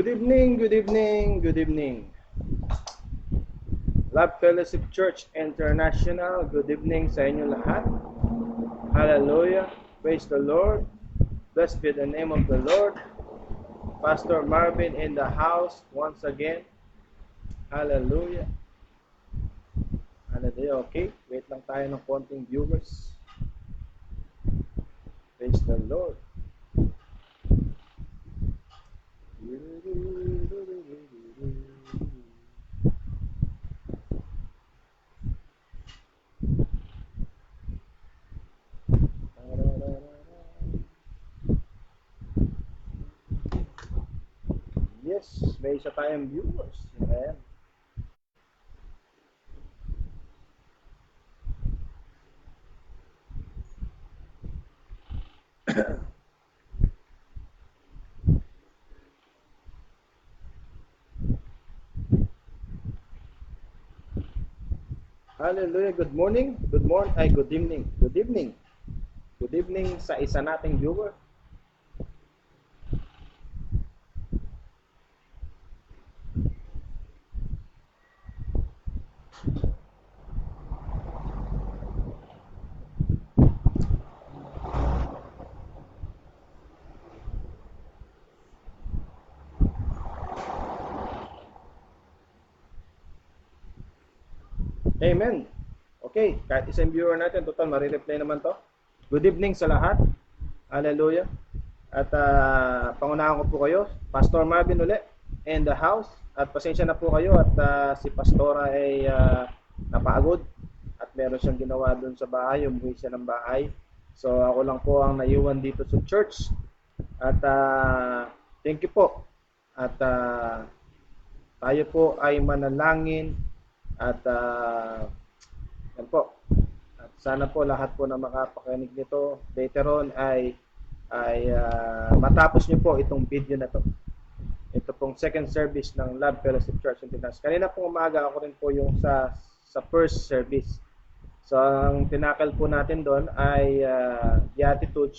Good evening, good evening, good evening. Love Fellowship Church International, good evening sa inyo lahat. Hallelujah. Praise the Lord. Blessed be the name of the Lord. Pastor Marvin in the house once again. Hallelujah. Hallelujah. Okay, wait lang tayo ng konting viewers. Praise the Lord. Yes, may isa tayong viewers. Ayan. Hallelujah. Good morning. Good morning. Ay, good evening. Good evening. Good evening sa isa nating viewer. Amen. Okay, kahit isang viewer natin, total marireplay naman to. Good evening sa lahat. Hallelujah. At pangunahan ko po kayo, Pastor Marvin ulit in the house. At pasensya na po kayo at si Pastora ay napagod at meron siyang ginawa doon sa bahay, umuwi siya ng bahay. So ako lang po ang naiwan dito sa church. At thank you po. At tayo po ay manalangin at yan po. At sana po lahat po na makapakinig nito later on ay matapos niyo po itong video na to. Ito pong second service ng Love Fellowship Church International. Kanina pong umaga ako rin po yung sa first service. So ang tinakal po natin doon ay Beatitude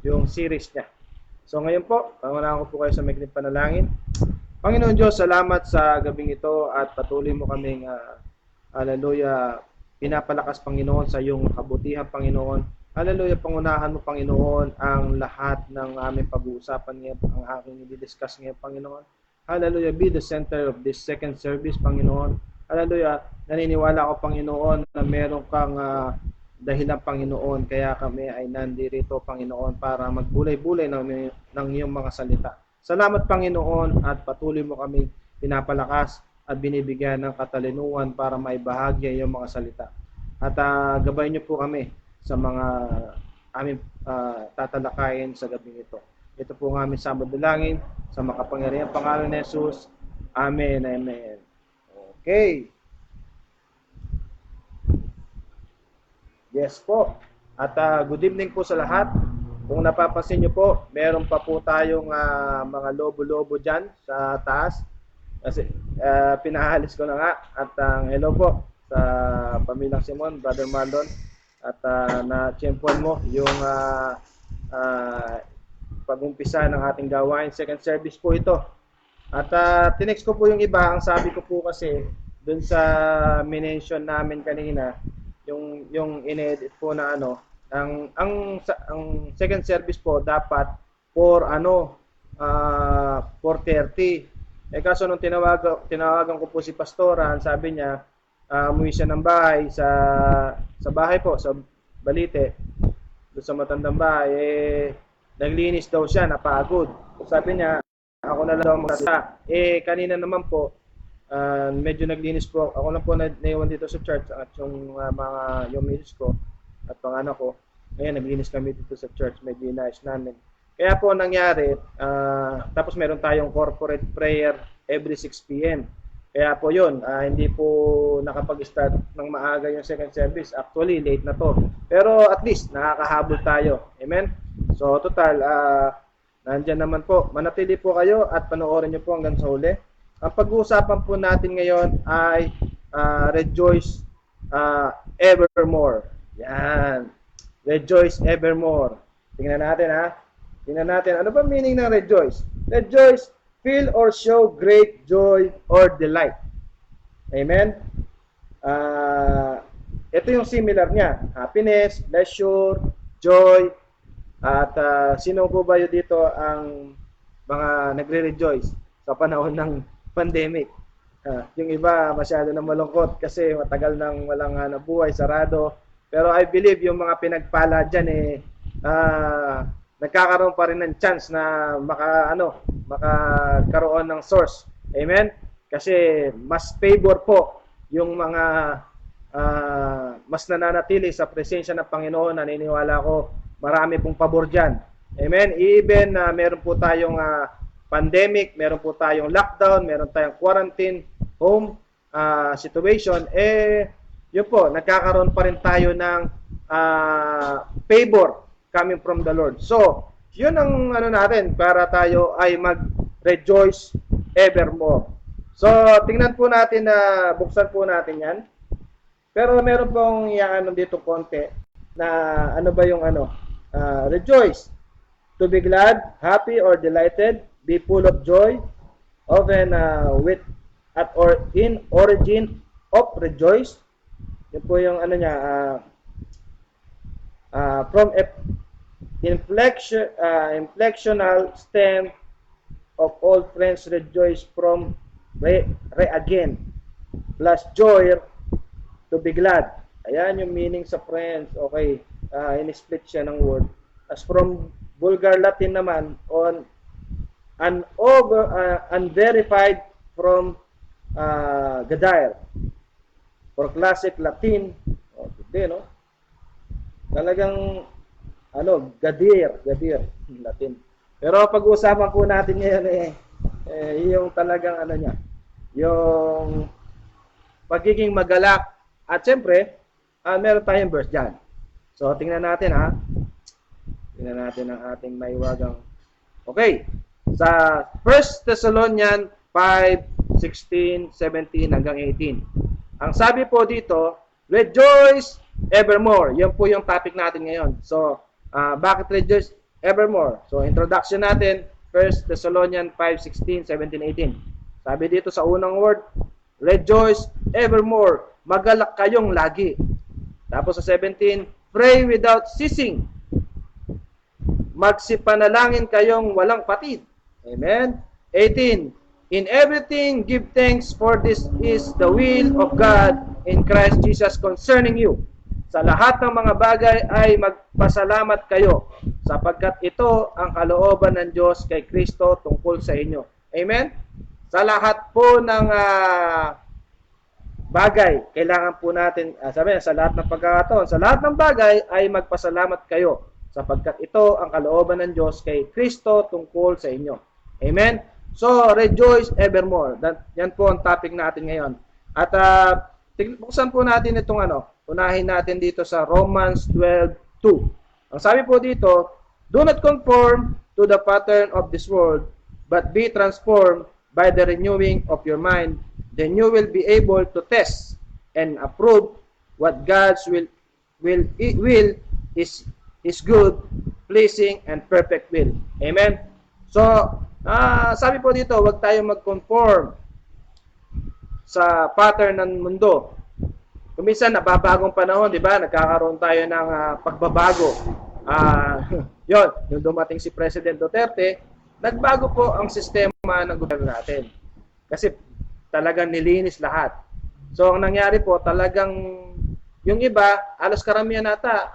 yung series niya. So ngayon po, pangunahan ko po kayo sa maikling panalangin. Panginoon Diyos, salamat sa gabing ito at patuloy mo kaming hallelujah, pinapalakas Panginoon sa iyong kabutihan Panginoon. Hallelujah, pangunahan mo Panginoon ang lahat ng aming pag-uusapan ngayon, ang aking i-discuss ngayon Panginoon. Hallelujah, be the center of this second service Panginoon. Hallelujah, naniniwala ako Panginoon na meron kang dahilan Panginoon, kaya kami ay nandirito Panginoon para magbulay-bulay ng iyong mga salita. Salamat Panginoon at patuloy mo kami pinapalakas at binibigyan ng katalinuhan para maibahagi ang mga salita. At gabayan niyo po kami sa mga aming tatalakayin sa gabing ito. Ito po ang aming samad-dalangin sa makapangyarihang pangalan ni Jesus. Amen. Amen. Okay. Yes po. At good evening po sa lahat. Kung napapansin nyo po, meron pa po tayong mga lobo-lobo dyan sa taas. Kasi pinahalis ko na nga. At hello po sa pamilyang Simon, Brother Marlon. At na-tiyempuan mo yung pag-umpisa ng ating gawain. Second service po ito. At tinext ko po yung iba. Ang sabi ko po kasi, dun sa minention namin kanina, yung in-edit po na ang second service po dapat for 4:30. Kaso nung tinawagan ko po si Pastora, sabi niya umuwi siya ng bahay sa bahay po sa Balite, doon sa matandang bahay, naglinis daw siya, napagod. Sabi niya ako na lang magsa. Kanina naman po medyo naglinis po ako lang po naiwan dito sa church at yung misis ko at panganak ko. Ngayon, naglinis kami dito sa church. Medyo inayos namin. Kaya po nangyari, tapos meron tayong corporate prayer every 6 p.m. Kaya po yun, hindi po nakapag-start ng maaga yung second service. Actually, late na to. Pero at least, nakakahabol tayo. Amen? So, total, nandyan naman po. Manatili po kayo at panoorin nyo po hanggang sa huli. Ang pag-uusapan po natin ngayon ay rejoice evermore. Yan. Rejoice evermore. Tingnan natin ha. Tingnan natin, ano ba meaning ng rejoice? Rejoice, feel or show great joy or delight. Amen? Ito yung similar niya. Happiness, pleasure, joy, at sino po ba yun dito ang mga nagre-rejoice sa panahon ng pandemic? Yung iba masyado na malungkot kasi matagal nang walang nabuhay, sarado. Pero I believe yung mga pinagpala dyan nagkakaroon pa rin ng chance na makakaroon ng source. Amen? Kasi mas favor po yung mga mas nananatili sa presensya ng Panginoon. Naniniwala ko marami pong pabor dyan. Amen? Even meron po tayong pandemic, meron po tayong lockdown, meron tayong quarantine, home situation, yun po, nagkakaroon pa rin tayo ng favor coming from the Lord. So, yun ang natin para tayo ay mag-rejoice evermore. So, tingnan po natin na buksan po natin yan. Pero meron pong dito konti na ano ba yung rejoice. To be glad, happy or delighted, be full of joy, often with at or in origin of rejoice. Yun po yung from inflectional stem of all friends rejoice from again plus joy to be glad. Ayan yung meaning sa friends. Okay, in-split siya ng word. As from Vulgar Latin naman, on unverified from Gadair. For classic Latin, talagang Gadir, Latin. Pero pag-uusapan po natin ngayon yung talagang yung pagiging magalak. At siyempre, meron tayong verse dyan. So, tingnan natin Tingnan natin ang ating maiwagang. Okay. Sa 1 Thessalonians 5:16, 17 hanggang 18. Ang sabi po dito, rejoice evermore. Yan po yung topic natin ngayon. So, bakit rejoice evermore? So, introduction natin, 1 Thessalonians 5:16, 17, 18. Sabi dito sa unang word, rejoice evermore. Magalak kayong lagi. Tapos sa 17, pray without ceasing. Magsipanalangin kayong walang patid. Amen. 18, in everything give thanks, for this is the will of God in Christ Jesus concerning you. Sa lahat ng mga bagay ay magpasalamat kayo, sapagkat ito ang kalooban ng Diyos kay Kristo tungkol sa inyo. Amen? Sa lahat po ng bagay, kailangan po natin, sa lahat ng pagkakataon, sa lahat ng bagay ay magpasalamat kayo, sapagkat ito ang kalooban ng Diyos kay Kristo tungkol sa inyo. Amen? So, rejoice evermore. Yan po ang topic natin ngayon. At buksan po natin itong unahin natin dito sa Romans 12:2. Ang sabi po dito, do not conform to the pattern of this world, but be transformed by the renewing of your mind. Then you will be able to test and approve what God's will is good, pleasing, and perfect will. Amen? So, sabi po dito, huwag tayo mag-conform sa pattern ng mundo. Kuminsan, nababagong panahon, di ba? Nagkakaroon tayo ng pagbabago. Yung dumating si President Duterte, nagbago po ang sistema ng gobyerno natin. Kasi talagang nilinis lahat. So, ang nangyari po, talagang yung iba, alos karamihan nata,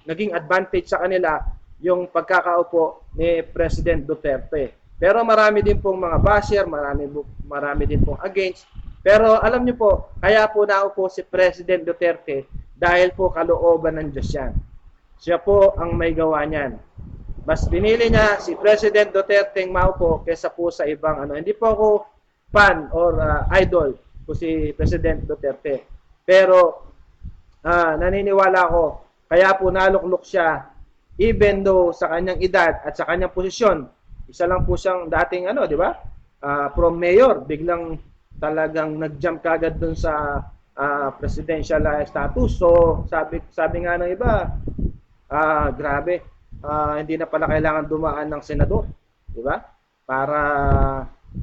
naging advantage sa kanila yung pagkakaupo ni President Duterte. Pero marami din pong mga basher, marami din pong against. Pero alam niyo po, kaya po naupo si President Duterte dahil po kalooban ng Diyos yan. Siya po ang may gawa niyan. Mas pinili niya si President Duterte ang maupo kaysa po sa ibang Hindi po ako fan or idol po si President Duterte. Pero naniniwala ako, kaya po naluklok siya even though sa kanyang edad at sa kanyang posisyon. Isa lang po siyang dating di ba? From mayor, biglang talagang nag-jump kagad dun sa presidential status. So, sabi nga ng iba, grabe. hindi na pala kailangan dumaan ng senador, di ba? Para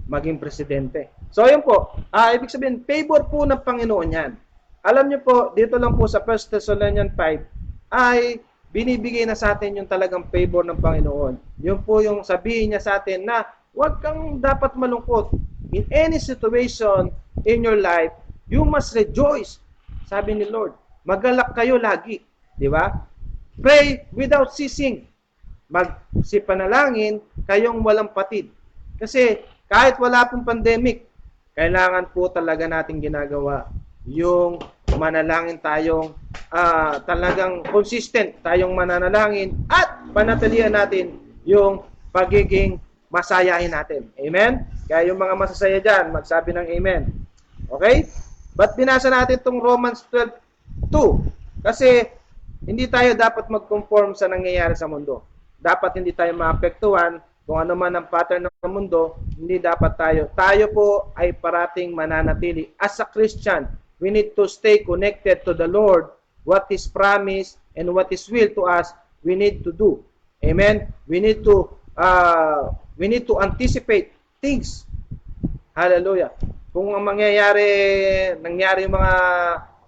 maging presidente. So, yun po. Ibig sabihin, favor po ng Panginoon yan. Alam niyo po, dito lang po sa 1 Thessalonians 5, ay binibigay na sa atin yung talagang favor ng Panginoon. Yun po yung sabihin niya sa atin na huwag kang dapat malungkot. In any situation in your life, you must rejoice. Sabi ni Lord, magalak kayo lagi. Di ba? Pray without ceasing. Magsipanalangin kayong walang patid. Kasi kahit wala pong pandemic, kailangan po talaga natin ginagawa yung manalangin tayong talagang consistent tayong mananalangin at panatilian natin yung pagiging masayahin natin. Amen? Kaya yung mga masasaya dyan, magsabi ng amen. Okay? Ba't binasa natin itong Romans 12:2? Kasi hindi tayo dapat mag-conform sa nangyayari sa mundo. Dapat hindi tayo maapektuhan kung ano man ang pattern ng mundo, hindi dapat tayo. Tayo po ay parating mananatili. As a Christian, we need to stay connected to the Lord. What is promised and what is will to us, we need to do. Amen? We need to anticipate things. Hallelujah. Kung ang nangyari yung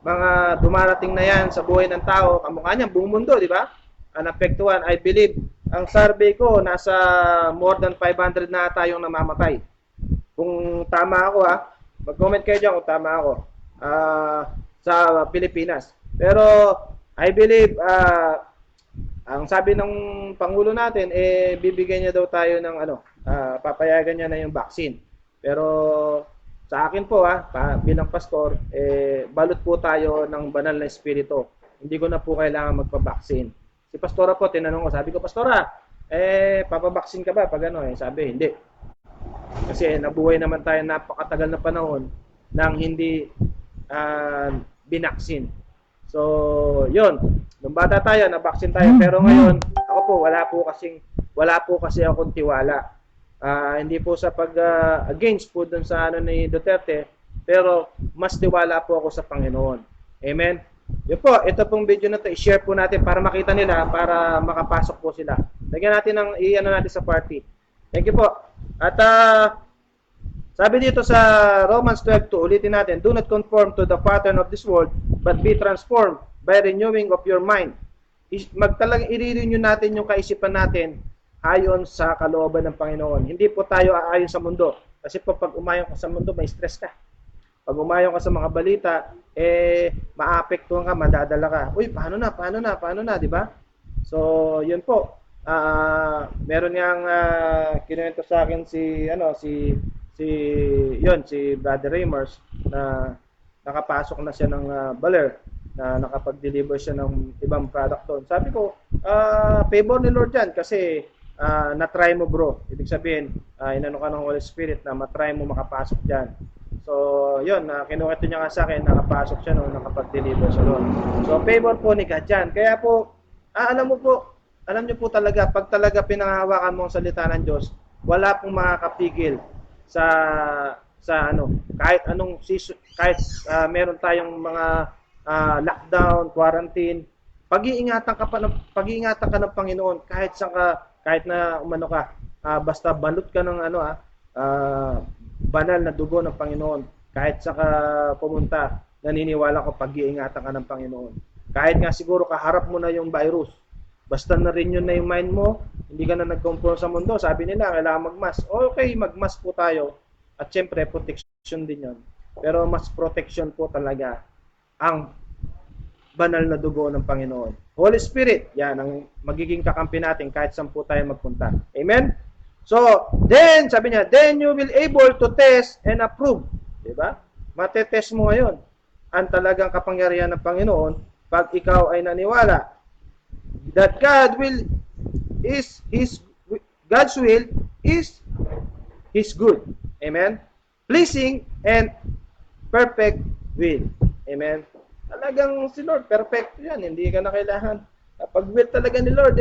mga dumarating na yan sa buhay ng tao, kamukha niyan, buong mundo, di ba? Anapektuhan, I believe, ang survey ko, nasa more than 500 na tayong namamatay. Kung tama ako mag-comment kayo dyan kung tama ako sa Pilipinas. Pero I believe, ang sabi ng Pangulo natin, bibigyan niya daw tayo ng papayagan niya na yung vaccine. Pero sa akin po, bilang pastor, balot po tayo ng banal na espiritu. Hindi ko na po kailangan magpa-vaccine. Si Pastora po, tinanong ko, sabi ko, Pastora, papabaksin ka ba? Pag sabi, hindi. Kasi nabuhay naman tayo napakatagal na panahon nang hindi binaksin. So, yun. Nung bata tayo, nabaksin tayo. Pero ngayon, ako po, wala po kasi akong tiwala. Hindi po sa against po dun sa ni Duterte, pero mas tiwala po ako sa Panginoon. Amen? Yun po, ito pong video na to, i-share po natin para makita nila, para makapasok po sila. Lagyan natin natin sa party. Thank you po. At sabi dito sa Romans 12:2, ulitin natin, do not conform to the pattern of this world, but be transformed by renewing of your mind. Magtalang i-renew natin yung kaisipan natin ayon sa kalooban ng Panginoon. Hindi po tayo aayon sa mundo. Kasi po pag umayon ka sa mundo, may stress ka. Pag umayon ka sa mga balita, maapektuhan ka, madadala ka. Uy, paano na, di ba? So, yun po. Meron niyang kinuwento sa akin si Brother Raymers na nakapasok na siya ng Baler, na nakapag-deliver siya ng ibang product doon. Sabi ko, favor ni Lord yan kasi na-try mo bro. Ibig sabihin, inano ka ng Holy Spirit na matry mo makapasok dyan. So, yun, kinuwento niya nga sa akin, nakapasok siya noon, nakapag-deliver siya doon. So, favor po ni God dyan. Kaya po, alam niyo po talaga, pag talaga pinangahawakan mo ang salita ng Diyos, wala pong makakapigil sa kahit anong season, kahit meron tayong mga lockdown, quarantine, pag-iingatan ka ng Panginoon kahit na umano ka, basta balot ka ng banal na dugo ng Panginoon. Kahit saka pumunta, naniniwala ko pag-iingatan ka ng Panginoon. Kahit nga siguro kaharap mo na yung virus, basta na rin yun na yung mind mo, hindi ka na nag-conform sa mundo. Sabi nila, kailangan mag-mask. Okay, mag-mask po tayo. At syempre, protection din yun. Pero mas protection po talaga ang banal na dugo ng Panginoon. Holy Spirit, yan ang magiging kakampi natin kahit saan po tayo magpunta. Amen? So, then, sabi niya, then you will able to test and approve. Diba? Matetest mo ngayon ang talagang kapangyarihan ng Panginoon pag ikaw ay naniwala that God's will is His good. Amen? Pleasing and perfect will. Amen? Talagang si Lord, perfect yan. Hindi ka na kailangan. Pag will talaga ni Lord,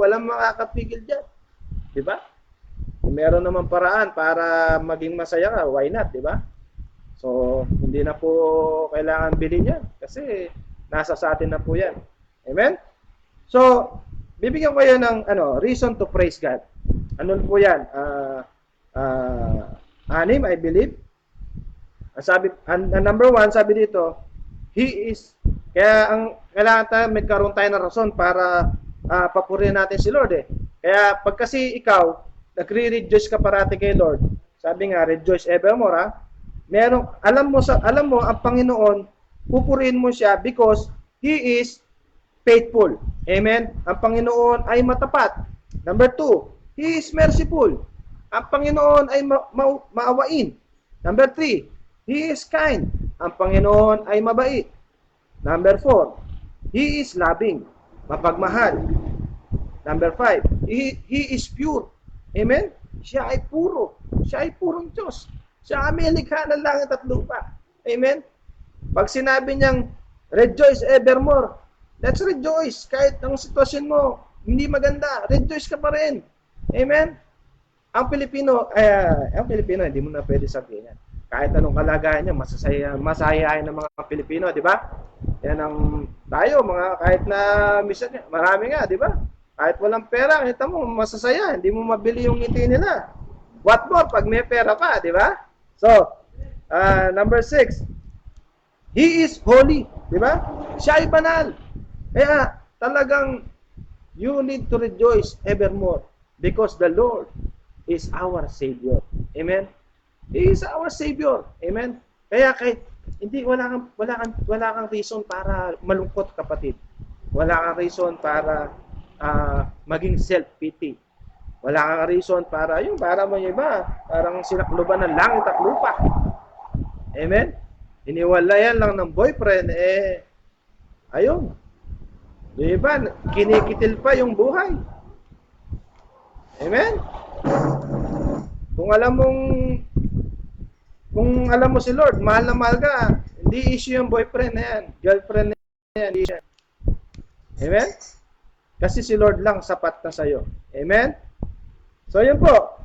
walang makakapigil dyan. Diba? Meron naman paraan para maging masaya ka, why not, di ba? So, hindi na po kailangan bilhin yan kasi nasa sa atin na po yan. Amen? So, bibigyan ko kayo ng reason to praise God. Ano po yan? Anim, I believe. Number one, sabi dito, He is, kaya ang kailangan tayo, magkaroon tayo ng rason para papurihin natin si Lord eh. Kaya pag kasi ikaw, nagre-rejoice ka parati kay Lord, sabi nga, rejoice evermore ha. Alam mo ang Panginoon, pupurihin mo siya because He is faithful. Amen? Ang Panginoon ay matapat. Number two, He is merciful. Ang Panginoon ay maawain. Number three, He is kind. Ang Panginoon ay mabait. Number 4, He is loving. Mapagmahal. Number 5, He is pure. Amen? Siya ay puro. Siya ay purong Diyos. Siya ang may likha ng langit at lupa. Amen? Pag sinabi niyang, rejoice evermore, let's rejoice. Kahit ang sitwasyon mo, hindi maganda, rejoice ka pa rin. Amen? Ang Pilipino, hindi mo na pwede sabihin yan. Kahit anong kalagayan niya, masayahin ng mga Pilipino, di ba? Yan ang tayo, kahit na minsan, marami nga, di ba? Kahit walang pera, kita mo, masasaya, hindi mo mabili yung ngiti nila. What more, pag may pera pa, di ba? So, number 6, He is holy, di ba? Siya ay banal. Kaya, talagang, you need to rejoice evermore because the Lord is our Savior. Amen? He is our Savior. Amen? Kaya wala kang reason para malungkot, kapatid. Wala kang reason para maging self-pity. Wala kang reason para mo yung iba, parang sinakluban ng langit at lupa. Amen? Iniwalayan lang ng boyfriend, ayun. Yung iba, kinikitil pa yung buhay. Amen? Kung alam mo si Lord, mahal na mahal ka, hindi issue yung boyfriend na yan, girlfriend na yan, hindi siya. Amen? Kasi si Lord lang sapat na sa'yo. Amen? So, yun po.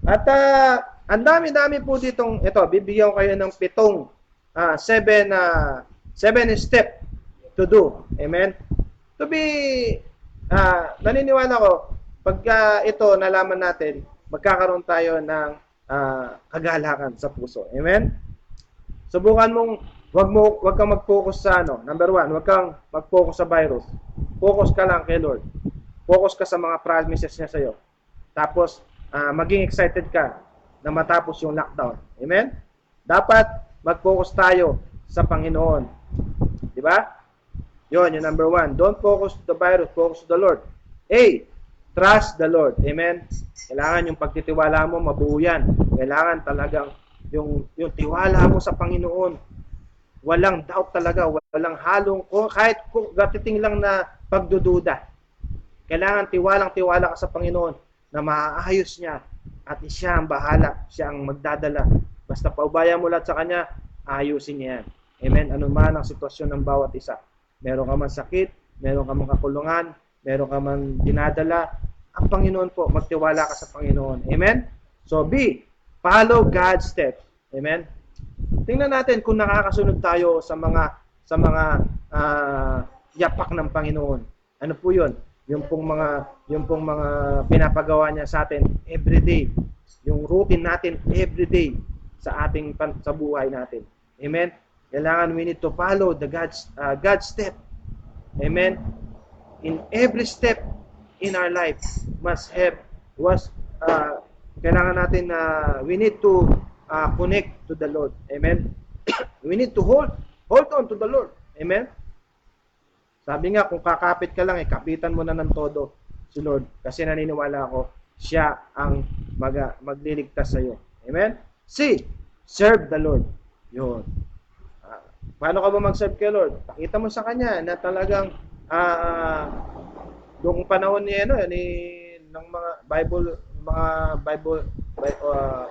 At ang dami-dami po ditong, bibigyan ko kayo ng 7 step to do. Amen? To be, naniniwala ko, pagka ito nalaman natin, magkakaroon tayo ng kagalakan sa puso. Amen? Subukan mong wag kang mag-focus sa Number 1, wag kang mag-focus sa virus. Focus ka lang kay Lord. Focus ka sa mga promises niya sa iyo. Tapos maging excited ka na matapos yung lockdown. Amen? Dapat mag-focus tayo sa Panginoon. Di ba? Yun, yung number 1. Don't focus to the virus, focus to the Lord. Trust the Lord. Amen? Kailangan yung pagtitiwala mo, mabuo yan. Kailangan talagang yung tiwala mo sa Panginoon. Walang doubt talaga, walang halong, kahit gatiting lang na pagdududa. Kailangan tiwalang-tiwala ka sa Panginoon na maaayos niya at siya ang bahala, siya ang magdadala. Basta paubaya mo lahat sa Kanya, ayusin niya yan. Amen? Ano man ang sitwasyon ng bawat isa. Meron ka man sakit, meron ka man kakulungan, meron ka man dinadala, ang Panginoon po, magtiwala ka sa Panginoon. Amen? So, follow God's steps. Amen? Tingnan natin kung nakakasunod tayo sa mga yapak ng Panginoon. Ano po 'yon? Yung pong mga pinapagawa niya sa atin everyday. Yung routine natin everyday sa buhay natin. Amen? Kailangan we need to follow the God's step. Amen? In every step in our life kailangan natin we need to connect to the Lord. Amen? We need to hold on to the Lord. Amen? Sabi nga, kung kakapit ka lang, kapitan mo na ng todo si Lord. Kasi naniniwala ako, siya ang magliligtas sa iyo. Amen? Serve the Lord. Yun. Paano ka ba mag-serve kay Lord? Pakita mo sa Kanya na talagang doong panahon ng mga Bible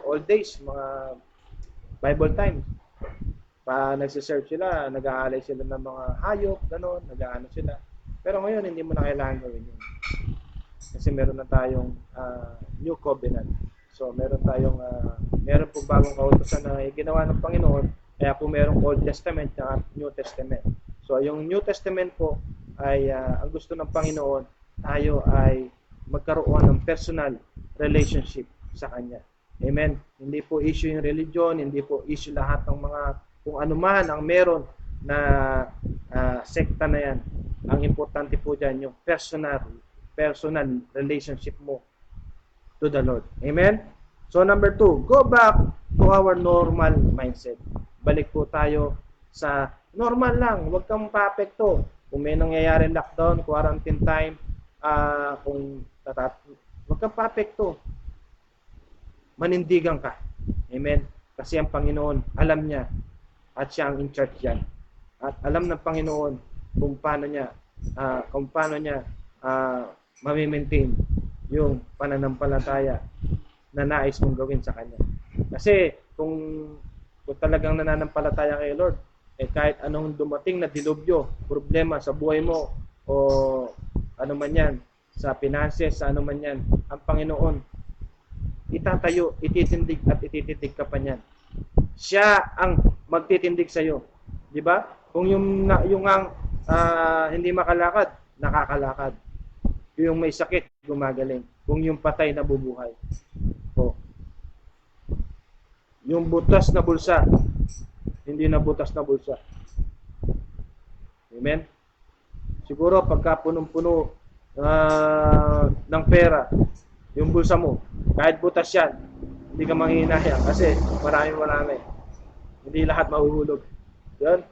old days, mga Bible times, nagsiserve sila, nag-aalay sila ng mga hayop, gano'n, nag-aano sila. Pero ngayon, hindi mo na kailangan gawin yun. Kasi meron na tayong new covenant. So, meron po bagong kautusan na ginawa ng Panginoon, kaya po merong Old Testament at New Testament. So, yung New Testament po ay ang gusto ng Panginoon tayo ay magkaroon ng personal relationship sa Kanya. Amen? Hindi po issue yung religion, hindi po issue lahat ng mga kung ano man ang meron na sekta na yan. Ang importante po dyan, yung personal relationship mo to the Lord. Amen? So number 2, go back to our normal mindset. Balik po tayo sa normal lang. Huwag kang papekto. Kung may nangyayari lockdown, quarantine time, huwag kang papekto. Manindigan ka. Amen? Kasi ang Panginoon, alam niya at siya ang in charge yan. At alam ng Panginoon kung paano niya mamimaintain yung pananampalataya na nais mong gawin sa Kanya. Kasi kung talagang nananampalataya kay Lord, kahit anong dumating na dilubyo, problema sa buhay mo, o ano man yan, sa finances, sa ano man yan, ang Panginoon, itatayo, ititindig at ititindig ka pa niyan. Siya ang magtitindig sa iyo. Di ba? Kung yung hindi makalakad, nakakalakad. Yung may sakit, gumagaling. Kung yung patay, nabubuhay. O, yung butas na bulsa, hindi na butas na bulsa. Amen? Siguro, pagka punong-puno ng pera, yung bulsa mo, kahit butas yan, hindi ka manghihinayang kasi marami. Hindi lahat mahuhulog. Yan.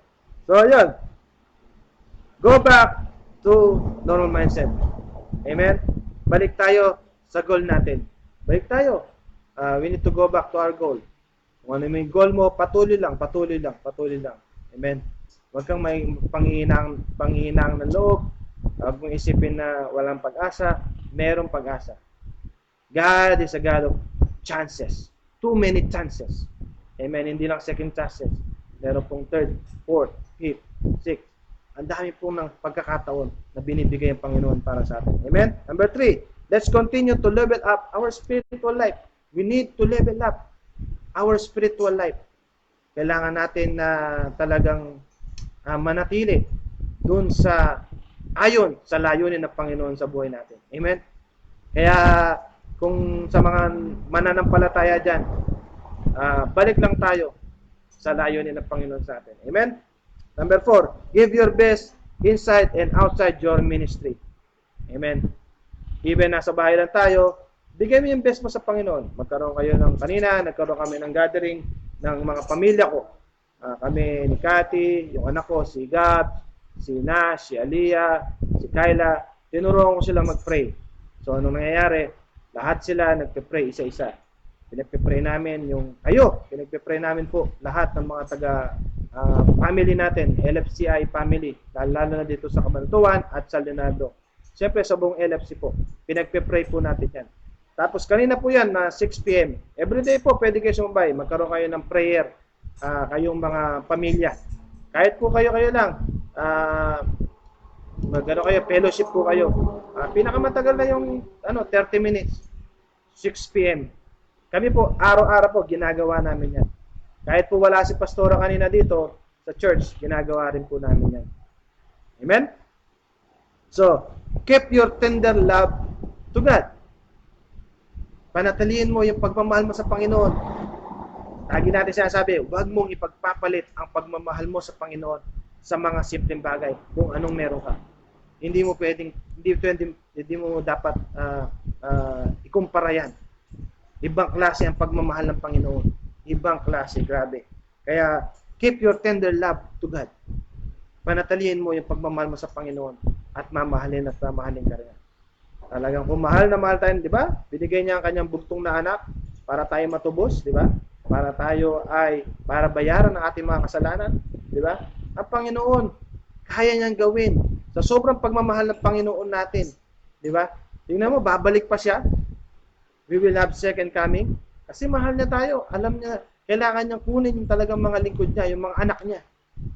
So, yan. Go back to normal mindset. Amen? Balik tayo sa goal natin. Balik tayo. We need to go back to our goal. Kung ano yung goal mo, patuloy lang. Amen? Huwag kang may panghihinang ng loob. Huwag mong isipin na walang pag-asa. Merong pag-asa. God is a God of chances. Too many chances. Amen? Hindi lang second chances. Meron pong third, fourth, fifth, sixth. Ang dami pong ng pagkakataon na binibigay ang Panginoon para sa atin. Amen? Number 3, let's continue to level up our spiritual life. We need to level up our spiritual life. Kailangan natin na talagang manatili doon ayon sa layunin ng Panginoon sa buhay natin. Amen? Kaya kung sa mga mananampalataya dyan, balik lang tayo sa layunin ng Panginoon sa atin. Amen? Number 4, give your best inside and outside your ministry. Amen? Even nasa bahay lang tayo, bigay mo yung best mo sa Panginoon. Nagkaroon kami ng gathering ng mga pamilya ko. Kami ni Cathy, yung anak ko, si Gab, si Nash, si Aliyah, si Kyla. Tinuruan ko silang mag-pray. So, anong nangyayari? Lahat sila nagpe-pray isa-isa. Pinagpe-pray namin pinagpe-pray namin po lahat ng mga family natin, LFCI family, lalo na dito sa Cabanatuan at sa Leonardo. Siyempre sa buong LFC po, pinagpe-pray po natin yan. Tapos kanina po yan na 6 p.m. Everyday po pwede kayo sumabay, magkaroon kayo ng prayer, kayong mga pamilya. Kahit po kayo lang, fellowship po kayo. Pinakamatagal na yung 30 minutes, 6 p.m. Kami po, araw-araw po, ginagawa namin yan. Kahit po wala si pastora kanina dito sa church, ginagawa rin po namin yan. Amen? So, keep your tender love to God. Panatilihin mo yung pagmamahal mo sa Panginoon. Lagi natin sinasabi, huwag mong ipagpapalit ang pagmamahal mo sa Panginoon sa mga simpleng bagay kung anong meron ka. Hindi mo dapat ikumpara yan. Ibang klase ang pagmamahal ng Panginoon. Ibang klase, grabe. Kaya, keep your tender love to God. Panatilihin mo yung pagmamahal mo sa Panginoon at mamahalin ka rin. Talagang kung mahal na mahal tayo, di ba? Binigay niya ang kanyang bugtong na anak para tayo matubos, di ba? Para bayaran ang ating mga kasalanan, di ba? Ang Panginoon, kaya niyang gawin sa sobrang pagmamahal ng Panginoon natin, di ba? Tingnan mo, babalik pa siya. We will have second coming. Kasi mahal niya tayo. Alam niya, kailangan niyang kunin yung talagang mga lingkod niya, yung mga anak niya.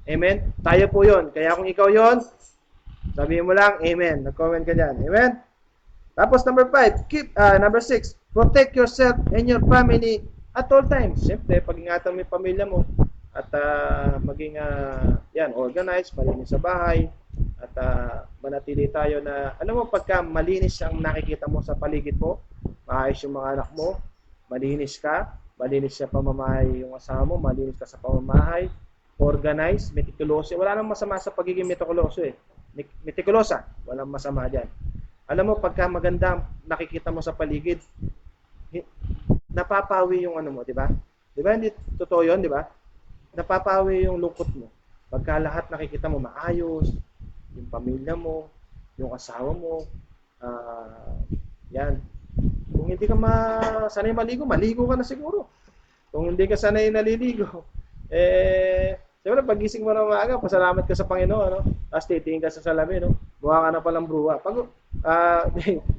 Amen? Tayo po yon. Kaya kung ikaw yon, sabihin mo lang, amen. Nag-comment ka dyan. Amen? Tapos number 5, number 6, protect yourself and your family at all times. Siyempre, pag-ingatan mo yung pamilya mo at maging organized, malinis sa bahay, at manatili tayo na, alam mo, pagka malinis ang nakikita mo sa paligid mo, maayos yung mga anak mo, malinis ka, malinis sa pamamahay yung asawa mo, malinis ka sa pamamahay, organized, meticulous. Wala nang masama sa pagiging meticuloso eh. Meticulosa, walang masama dyan. Alam mo, pagka maganda nakikita mo sa paligid, napapawi yung ano mo, di ba? Di ba, hindi totoo yun, di ba? Napapawi yung lungkot mo. Pagka lahat nakikita mo maayos, yung pamilya mo, yung asawa mo, yan. Kung hindi ka sanay maligo, maligo ka na siguro. Kung hindi ka sanay naliligo, siyempre pagising mo na umaga, pasalamat ka sa Panginoon, no? Tapos titingin ka sa salamin, no? Mukha ka na palang bruha.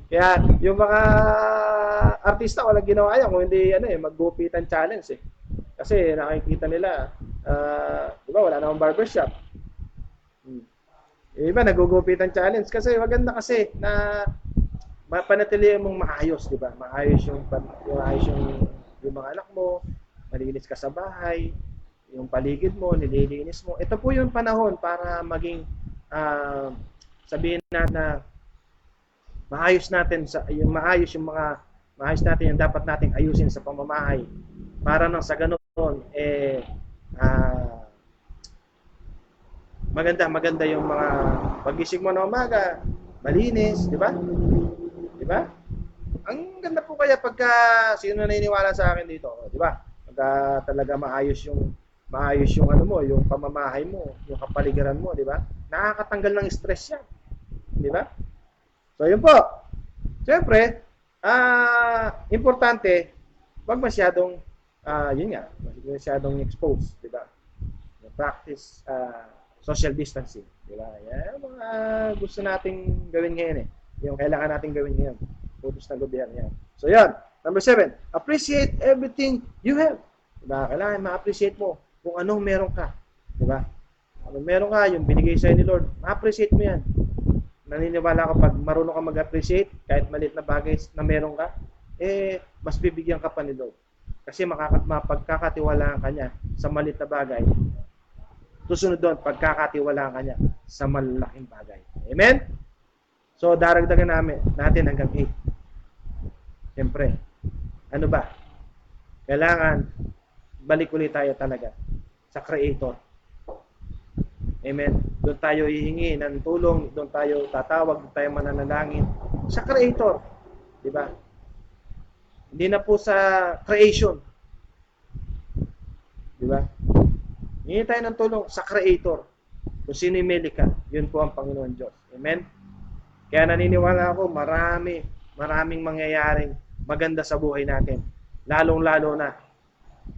Kaya yung mga artista walang ginawa yan kung hindi maggupitan challenge eh. Kasi nakikita nila, di ba, wala namang barbershop. Iba nagugupitan challenge kasi maganda kasi na mapanatilihan mong maayos, di ba? Maayos yung mga anak mo, malinis ka sa bahay, yung paligid mo, nililinis mo. Ito po yung panahon para maging sabihin natin na maayos natin maayos natin yung dapat nating ayusin sa pamamahay para nang sa ganoon maganda yung mga pagising mo na umaga, malinis, di ba? Di ba? Ang ganda po kaya pagka sino naniniwala sa akin dito, di ba? Pagka talaga maayos yung ano mo, yung pamamahay mo, yung kapaligiran mo, di ba? Nakakatanggal ng stress yan. Di ba? So, yun po. Siyempre, importante, wag masyadong yun nga, masyadong expose, di ba? Practice social distancing, di ba? Yan mga gusto nating gawin ngayon eh. Yung kailangan nating gawin ngayon. Utos ng gobyerno yan. So, yan. Number 7, appreciate everything you have. Diba? Kailangan ma-appreciate mo kung anong meron ka. Diba? Anong meron ka, yung binigay sa'yo ni Lord, ma-appreciate mo yan. Naniniwala ka pag marunong ka mag-appreciate, kahit maliit na bagay na meron ka, mas bibigyan ka pa ni Lord. Kasi mapagkakatiwalaan ka niya sa maliit na bagay. Susunod doon, pagkakatiwalaan ka niya sa malalaking bagay. Amen? So, daragdagan natin hanggang 8. Siyempre, ano ba? Kailangan balik ulit tayo talaga sa Creator. Amen? Doon tayo hihingi ng tulong, doon tayo tatawag, doon tayo mananalangin sa Creator. Diba? Hindi na po sa creation. Diba? Hihingi tayo ng tulong sa Creator. Kung sino yung Melika, yun po ang Panginoon Diyos. Amen? Kaya naniniwala ako, maraming mangyayaring maganda sa buhay natin. Lalong-lalo na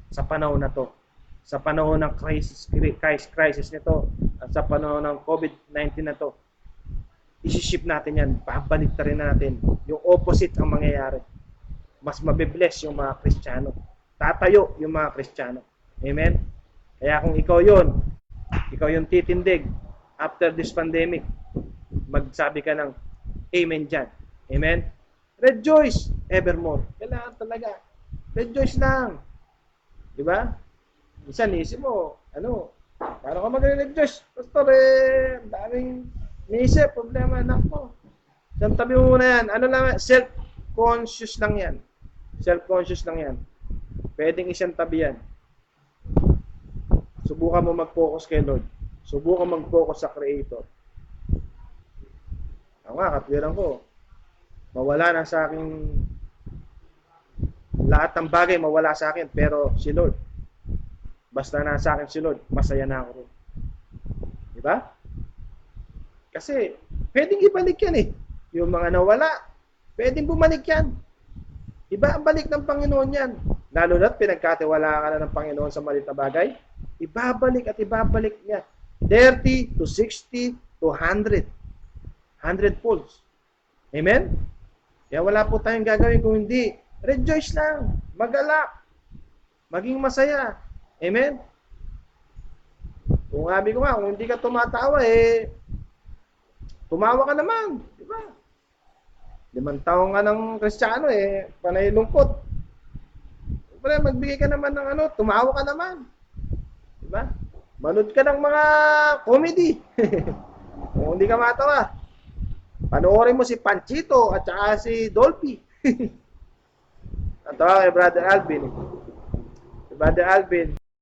sa panahon na to. Sa panahon ng crisis nito, at sa panahon ng COVID-19 na to, isi-shift natin yan, babalik rin natin. Yung opposite ang mangyayari. Mas mabibless yung mga Kristiyano. Tatayo yung mga Kristiyano. Amen? Kaya kung ikaw yung titindig after this pandemic, magsabi ka ng amen dyan. Amen? Rejoice evermore. Kailangan talaga. Rejoice lang. Diba? Minsan, isip mo, paano ka magre-rejoice? Pastor, daming niisip, problema, anak mo. Isang tabi mo muna yan. Ano lang, self-conscious lang yan. Self-conscious lang yan. Pwedeng isang tabi yan. Subukan mo mag-focus kay Lord. Subukan mag-focus sa Creator. Ako nga, katwiran ko, mawala na sa akin, lahat ng bagay mawala sa akin, pero si Lord, basta na sa akin si Lord, masaya na ako rin. Diba? Kasi, pwedeng ibalik yan eh. Yung mga nawala, pwedeng bumalik yan. Iba ang balik ng Panginoon yan. Lalo na't pinagkatiwalaan ka na ng Panginoon sa maliit na bagay, ibabalik at ibabalik niya. 30 to 60 to 100. 100 folds. Amen? Kaya wala po tayong gagawin kung hindi. Rejoice lang. Magalak. Maging masaya. Amen? Kung sabi ko nga, kung hindi ka tumatawa, tumawa ka naman. Diba? 5 taon ka ng Kristiyano, panay lungkot. Wala, magbigay ka naman ng tumawa ka naman. Diba? Manood ka ng mga comedy. Kung hindi ka matawa, Panoorin mo si Panchito at saka si Dolphy. Ang tawa kay Brother Alvin. Si Brother Alvin,